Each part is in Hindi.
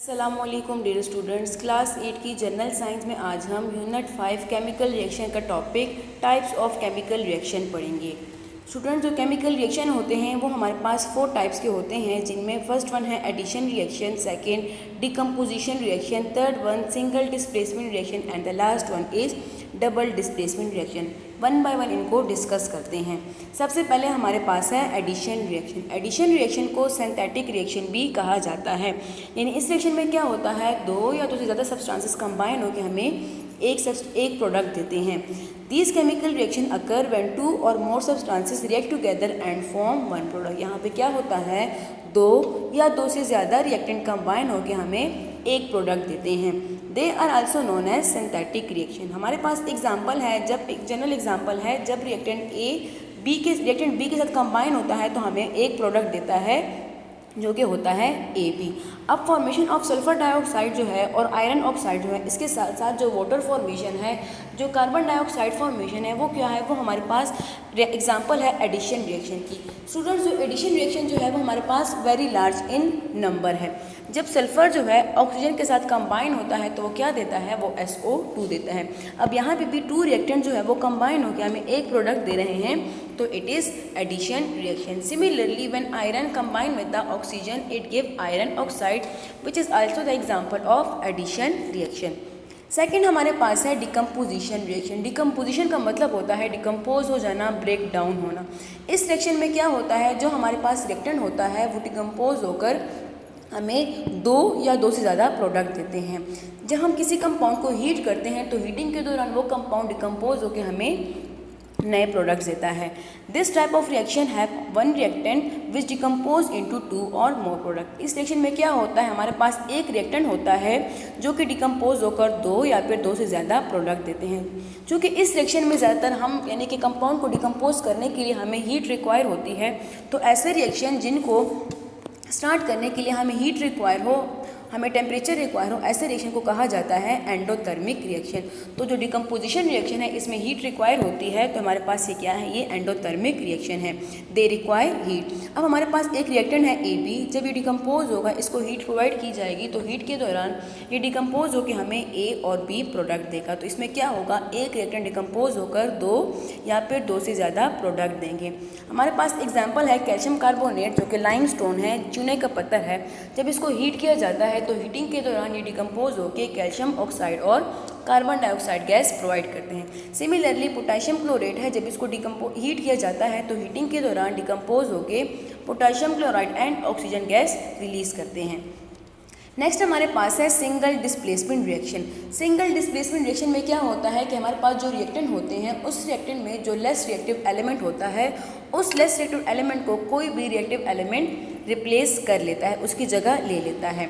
अस्सलामुअलैकुम डियर स्टूडेंट्स, क्लास 8 की जनरल साइंस में आज हम यूनिट 5 केमिकल रिएक्शन का topic types of chemical reaction पढ़ेंगे। स्टूडेंट्स, जो केमिकल रिएक्शन होते हैं वो हमारे पास 4 टाइप्स के होते हैं, जिनमें फर्स्ट वन है addition reaction, second decomposition reaction, third one single displacement reaction and the last one is double displacement reaction. One by one इनको डिस्कस करते हैं। सबसे पहले हमारे पास है एडिशन रिएक्शन। एडिशन रिएक्शन को सिंथेटिक रिएक्शन भी कहा जाता है। यानी इस रिएक्शन में क्या होता है, दो या दो से ज़्यादा सब्सटेंसेस कंबाइन होकर हमें एक प्रोडक्ट देते हैं। These chemical reaction occur when two और more substances react together and form one product. यहाँ पे क्या होता है, दो या दो से ज़्यादा रिएक्टेंट कंबाइन होकर हमें एक प्रोडक्ट देते हैं। They are also known as synthetic reaction. हमारे पास एग्जाम्पल है, जब एक जनरल एग्जाम्पल है, जब रिएक्टेंट रिएक्टेंट बी के साथ कंबाइन होता है तो हमें एक प्रोडक्ट देता है जो कि होता है AB। अब फॉर्मेशन ऑफ सल्फर डाइऑक्साइड जो है और आयरन ऑक्साइड जो है, इसके साथ साथ जो वाटर फॉर्मेशन है, जो कार्बन डाइऑक्साइड फॉर्मेशन है, वो क्या है, वो हमारे पास एग्जांपल है एडिशन रिएक्शन की। स्टूडेंट्स, जो एडिशन रिएक्शन जो है वो हमारे पास वेरी लार्ज इन नंबर है। जब सल्फर जो है ऑक्सीजन के साथ कंबाइन होता है तो वो क्या देता है, वो SO2 देता है। अब यहाँ पे भी टू रिएक्टेंट जो है वो कंबाइन होकर हमें एक प्रोडक्ट दे रहे हैं, तो it is addition reaction. Similarly when iron combine with the oxygen it give iron oxide which is also the example of addition reaction. Second हमारे पास है डिकम्पोजिशन रिएक्शन। डिकम्पोजिशन का मतलब होता है डिकम्पोज हो जाना, ब्रेक डाउन होना। इस रिएक्शन में क्या होता है, जो हमारे पास रिएक्टेंट होता है वो डिकम्पोज होकर हमें दो या दो से ज़्यादा प्रोडक्ट देते हैं। जब हम किसी कंपाउंड को हीट करते हैं तो हीटिंग के दौरान वो कंपाउंड डिकम्पोज होकर हमें नए प्रोडक्ट्स देता है। This type of reaction have one reactant which decompose into two और मोर प्रोडक्ट। इस रिएक्शन में क्या होता है, हमारे पास एक रिएक्टेंट होता है जो कि डिकम्पोज होकर दो या फिर दो से ज़्यादा प्रोडक्ट देते हैं। चूँकि इस रिएक्शन में ज़्यादातर हम यानी कि कंपाउंड को डिकम्पोज करने के लिए हमें हीट रिक्वायर होती है, तो ऐसे रिएक्शन जिनको स्टार्ट करने के लिए हमें हीट रिक्वायर हो, हमें टेम्परेचर रिक्वायर हो, ऐसे रिएक्शन को कहा जाता है एंडोथर्मिक रिएक्शन। तो जो डिकम्पोजिशन रिएक्शन है इसमें हीट रिक्वायर होती है, तो हमारे पास ये क्या है, ये एंडोथर्मिक रिएक्शन है। They require heat. अब हमारे पास एक रिएक्टेंट है AB। जब ये डिकम्पोज होगा, इसको हीट प्रोवाइड की जाएगी, तो हीट के दौरान ये डिकम्पोज होकर हमें A और B प्रोडक्ट देगा। तो इसमें क्या होगा, एक रिएक्टेंट डिकम्पोज होकर दो या फिर दो से ज़्यादा प्रोडक्ट देंगे। हमारे पास एग्जाम्पल है कैल्शियम कार्बोनेट, जो कि लाइमस्टोन है, चूने का पत्थर है। जब इसको हीट किया जाता है तो हीटिंग के दौरान ये डिकम्पोज होकर कैल्शियम ऑक्साइड और कार्बन डाइऑक्साइड गैस प्रोवाइड करते हैं। सिमिलरली पोटेशियम क्लोराइड है, जब इसको हीट किया जाता है तो हीटिंग के दौरान डिकम्पोज होकर potassium chloride and oxygen gas release करते हैं। नेक्स्ट हमारे पास है single displacement reaction. Single displacement reaction में क्या होता है कि हमारे पास जो रिएक्टेंट होते हैं, उस रिएक्टेंट में जो लेस रिएक्टिव एलिमेंट होता है, उस लेस रिएक्टिव एलिमेंट को कोई भी रिएक्टिव एलिमेंट रिप्लेस कर लेता है, उसकी जगह ले लेता है।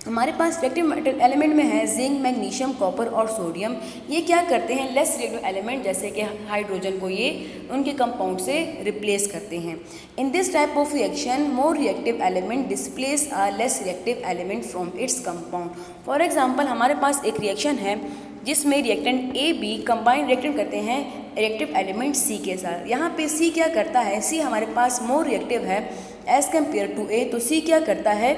हमारे पास रिएक्टिव एलिमेंट में है जिंक, मैग्नीशियम, कॉपर और सोडियम। ये क्या करते हैं, लेस रिएक्टिव एलिमेंट जैसे कि हाइड्रोजन को ये उनके कंपाउंड से रिप्लेस करते हैं। In this type of reaction more reactive element displace a less reactive element from its compound. For example, हमारे पास एक रिएक्शन है जिसमें रिएक्टेंट AB कंबाइन रिएक्टेंट करते हैं रिएक्टिव एलिमेंट C के साथ। यहाँ पे C क्या करता है, C हमारे पास मोर रिएक्टिव है एज कम्पेयर टू A, तो C क्या करता है,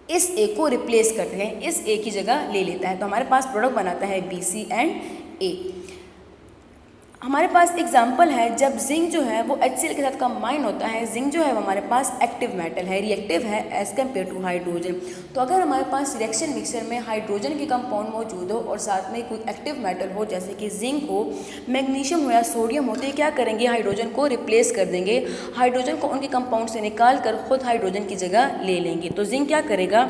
इस A को रिप्लेस करते हैं, इस A की जगह ले लेता है, तो हमारे पास प्रोडक्ट बनाता है BC एंड A। हमारे पास एग्जाम्पल है, जब जिंक जो है वो HCl के साथ कंबाइन होता है। जिंक जो है वो हमारे पास एक्टिव मेटल है, रिएक्टिव है एज कम्पेयर टू हाइड्रोजन। तो अगर हमारे पास रिएक्शन मिक्सर में हाइड्रोजन के कंपाउंड मौजूद हो और साथ में कोई एक्टिव मेटल हो, जैसे कि जिंक हो, मैग्नीशियम हो या सोडियम हो, तो ये क्या करेंगे, हाइड्रोजन को रिप्लेस कर देंगे। हाइड्रोजन को उनके कंपाउंड से निकाल कर खुद हाइड्रोजन की जगह ले लेंगे। तो जिंक क्या करेगा,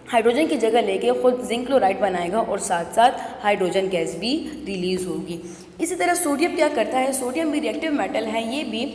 हाइड्रोजन की जगह लेके खुद जिंक क्लोराइड बनाएगा और साथ साथ हाइड्रोजन गैस भी रिलीज होगी। इसी तरह सोडियम क्या करता है, सोडियम भी रिएक्टिव मेटल है, ये भी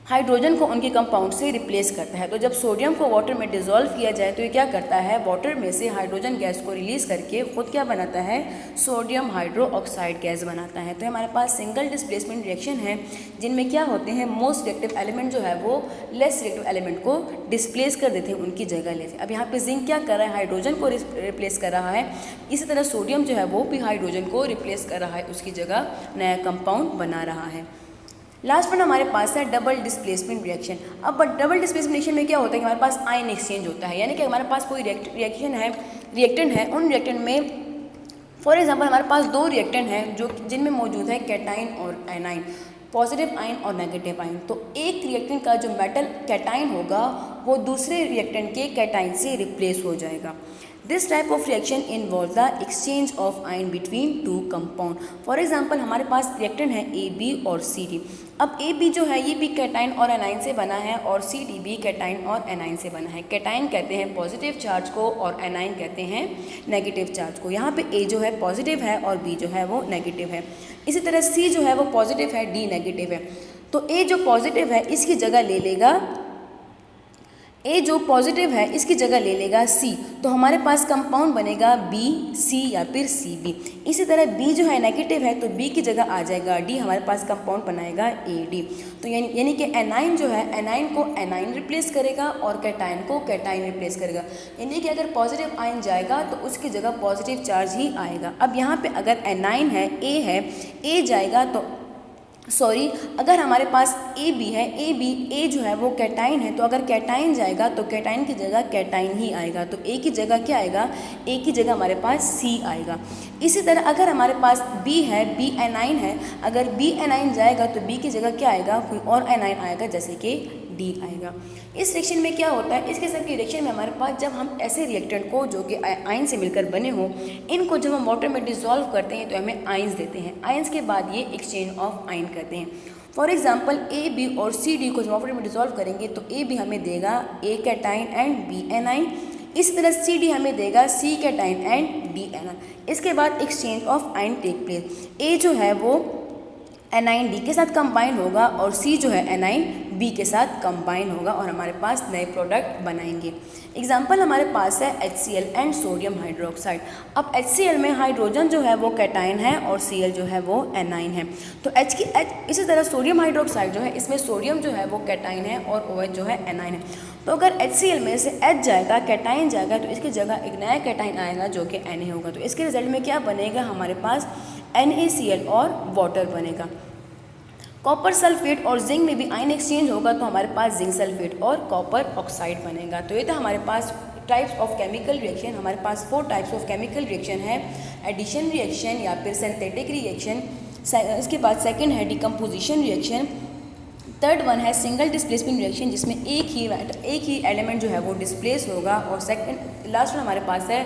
हाइड्रोजन को उनके कंपाउंड से रिप्लेस करता है। तो जब सोडियम को वाटर में डिसॉल्व किया जाए तो ये क्या करता है, वाटर में से हाइड्रोजन गैस को रिलीज करके खुद क्या बनाता है, सोडियम हाइड्रो ऑक्साइड गैस बनाता है। तो हमारे पास सिंगल डिस्प्लेसमेंट रिएक्शन है जिनमें क्या होते हैं, मोस्ट रिएक्टिव एलिमेंट जो है वो लेस रिएक्टिव एलिमेंट को डिस्प्लेस कर देते हैं, उनकी जगह लेते हैं। अब यहाँ पे जिंक क्या कर रहा है, हाइड्रोजन को रिप्लेस कर रहा है। इसी तरह सोडियम जो है वो भी हाइड्रोजन को रिप्लेस कर रहा है, उसकी जगह नया कंपाउंड बना रहा है। लास्ट वन हमारे पास है डबल डिस्प्लेसमेंट रिएक्शन। अब डबल डिस्प्लेसमेंट रिएक्शन में क्या होता है कि हमारे पास आयन एक्सचेंज होता है, यानी कि हमारे पास कोई रिएक्टेंट है, उन रिएक्टेंट में फॉर एग्जांपल हमारे पास दो रिएक्टेंट हैं जो जिनमें मौजूद है कैटाइन और एनाइन, पॉजिटिव आयन और नेगेटिव आयन। तो एक रिएक्टेंट का जो मेटल कैटाइन होगा वो दूसरे रिएक्टेंट के कैटाइन से रिप्लेस हो जाएगा। This type of reaction involve the exchange of ion between two compound. For example हमारे पास रिएक्टेंट है ए बी और सी डी। अब ए बी जो है ये भी कैटाइन और एनाइन से बना है और सी डी भी कैटाइन और एनाइन से बना है। कैटाइन कहते हैं पॉजिटिव चार्ज को और एनाइन कहते हैं नेगेटिव चार्ज को। यहाँ पे ए जो है पॉजिटिव है और बी जो है वो नेगेटिव है। इसी तरह सी जो है वो पॉजिटिव है, डी नेगेटिव है। तो ए जो पॉजिटिव है इसकी जगह ले लेगा, ए जो पॉजिटिव है इसकी जगह ले लेगा सी, तो हमारे पास कंपाउंड बनेगा बी सी या फिर सी बी। इसी तरह बी जो है नेगेटिव है तो बी की जगह आ जाएगा डी, हमारे पास कंपाउंड बनाएगा ए डी। तो यानी कि एनाइन जो है एनाइन को एनाइन रिप्लेस करेगा और कैटाइन को कैटाइन रिप्लेस करेगा। यानी कि अगर पॉजिटिव आयन जाएगा तो उसकी जगह पॉजिटिव चार्ज ही आएगा। अब यहाँ पे अगर एनाइन है, ए जाएगा तो अगर हमारे पास ए बी है, ए जो है वो कैटाइन है, तो अगर कैटाइन जाएगा तो कैटाइन की जगह कैटाइन ही आएगा। तो ए की जगह क्या आएगा, ए की जगह हमारे पास सी आएगा। इसी तरह अगर हमारे पास बी है, बी एनाइन है, अगर बी एनाइन जाएगा तो बी की जगह क्या आएगा, कोई और एनाइन आएगा जैसे कि डी आएगा। इस रिएक्शन में क्या होता है, इसके सब के रिएक्शन में हमारे पास जब हम ऐसे रिएक्टेंट को जो कि आयन से मिलकर बने हों, इनको जब हम वाटर में डिसॉल्व करते हैं तो हमें आयंस देते हैं। आयंस के बाद ये एक्सचेंज ऑफ आयन करते हैं। फॉर एग्जांपल ए बी और सी डी को जब वाटर में डिसॉल्व करेंगे तो ए बी हमें देगा A cation and B anion. इसी तरह सी डी हमें देगा C cation and D anion. इसके बाद exchange of ion take place. A जो है वो एनाइन डी के साथ कंबाइन होगा और सी जो है एनाइन बी के साथ कंबाइन होगा और हमारे पास नए प्रोडक्ट बनाएंगे। एग्जाम्पल हमारे पास है HCl एंड सोडियम हाइड्रोक्साइड। अब HCl में हाइड्रोजन जो है वो कैटाइन है और Cl जो है वो एनाइन है। तो इसी तरह सोडियम हाइड्रोक्साइड जो है इसमें सोडियम जो है वो कैटाइन है और OH जो है एनाइन है। तो अगर HCl में से H जाएगा, कैटाइन जाएगा, तो इसकी जगह एक नया कैटाइन आएगा जो कि Na होगा। तो इसके रिजल्ट में क्या बनेगा, हमारे पास NaCl और वाटर बनेगा। कॉपर सल्फेट और जिंक में भी आयन एक्सचेंज होगा तो हमारे पास जिंक सल्फेट और कॉपर ऑक्साइड बनेगा। तो ये था हमारे पास टाइप्स ऑफ केमिकल रिएक्शन। हमारे पास 4 टाइप्स ऑफ केमिकल रिएक्शन है, एडिशन रिएक्शन या फिर सिंथेटिक रिएक्शन। इसके बाद सेकंड है डिकम्पोजिशन रिएक्शन। थर्ड वन है सिंगल डिस्प्लेसमेंट रिएक्शन जिसमें एक ही एलिमेंट जो है वो डिस्प्लेस होगा। और सेकंड लास्ट में हमारे पास है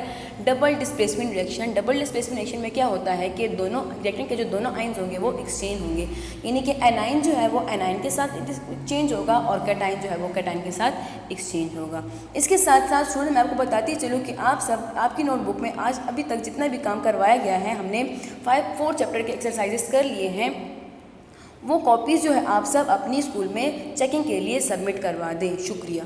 double displacement reaction. Double displacement reaction में क्या होता है कि दोनों रिएक्टेंट के जो दोनों आयन्स होंगे वो एक्सचेंज होंगे, यानी कि एनाइन जो है वो एनाइन के साथ एक्सचेंज होगा और कैटाइन जो है वो कैटाइन के साथ एक्सचेंज होगा। इसके साथ साथ स्टूडेंट मैं आपको बताती चलूँ कि आपकी नोटबुक में आज अभी तक जितना भी काम करवाया गया है, हमने 4 चैप्टर के एक्सरसाइजेस कर लिए हैं। वो कॉपीज़ जो है आप सब अपनी स्कूल में चेकिंग के लिए सबमिट करवा दें। शुक्रिया।